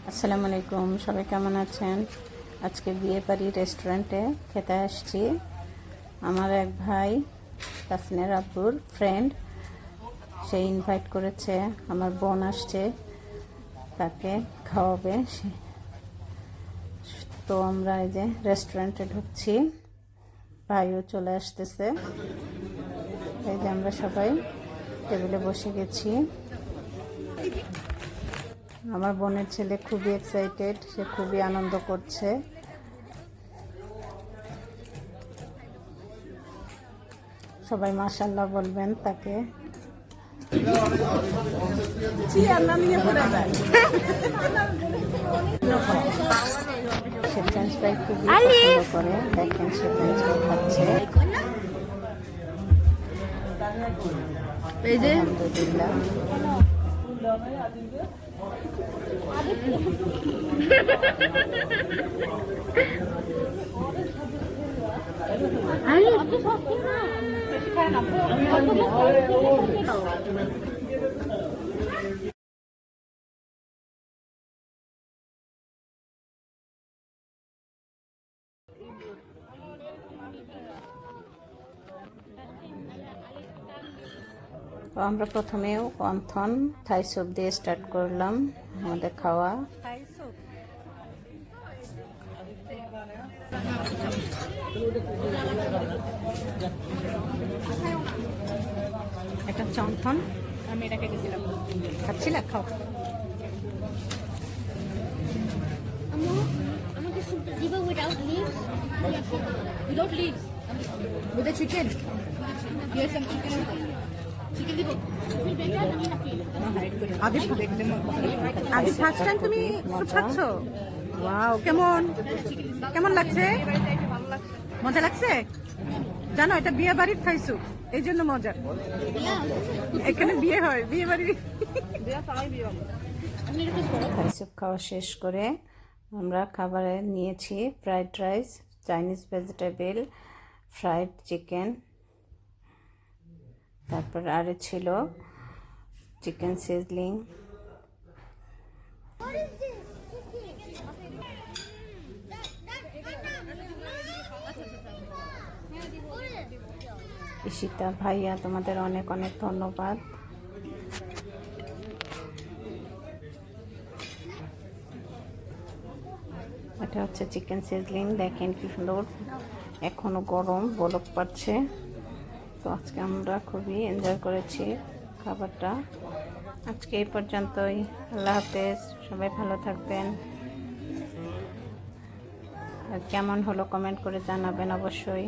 আসসালামু আলাইকুম, সবাই কেমন আছেন? আজকে বিয়ে বাড়ি রেস্টুরেন্টে খেতে আসছি। আমার এক ভাই তাসনিয়ার আব্বুর ফ্রেন্ড, সে ইনভাইট করেছে। আমার বোন আসছে, তাকে খাওয়াবে। তো আমরা এই যে রেস্টুরেন্টে ঢুকছি, ভাইও চলে আসতেছে। এই যে আমরা সবাই টেবিলে বসে গেছি। আমার বোনের ছেলে খুবই এক্সাইটেড, সে খুবই আনন্দ করছে। সবাই মাশাআল্লাহ বলবেন তাকে। সে ফ্রেঞ্চ ফ্রাই খুবই পছন্দ করে, দেখেন সে ফ্রেঞ্চ ফ্রাই খাচ্ছে। আলহামদুলিল্লাহ। তো আমরা প্রথমেও ওয়ান্থন থাই স্যুপ দিয়ে স্টার্ট করলাম আমাদের খাওয়া। এটা চন্থন, আমি এটা খেতেছিলাম। খাচ্ছিল, খাও। আমাকে স্যুপটা দিবা without leaves? Without leaves? With the chicken? Here some chicken. Chicken দিব? আদি ফার্স্ট টাইম তুমি স্যুপ খাচ্ছ? ওয়াও, কেমন কেমন লাগছে? মজা লাগছে? জানো এটা বিয়ে বাড়ির থাই স্যুপ, এই জন্য মজা। এখানে বিয়ে হয়, বিয়ে বাড়ি। থাই স্যুপ খাওয়া শেষ করে আমরা খাবারে নিয়েছি fried rice, Chinese vegetable, fried chicken, তারপর আরে ছিল চিকেন সিজলিং। ঈশিতা ভাইয়া, তোমাদের অনেক অনেক ধন্যবাদ। এটা হচ্ছে চিকেন সিজলিং, দেখেন কি সুন্দর, এখনো গরম, বলক পাচ্ছে। তো আজকে আমরা খুবই এনজয় করেছি খাবারটা। আজকে এই পর্যন্তই। আল্লাহ হাফেজ, সবাই ভালো থাকবেন। আর কেমন হলো কমেন্ট করে জানাবেন অবশ্যই।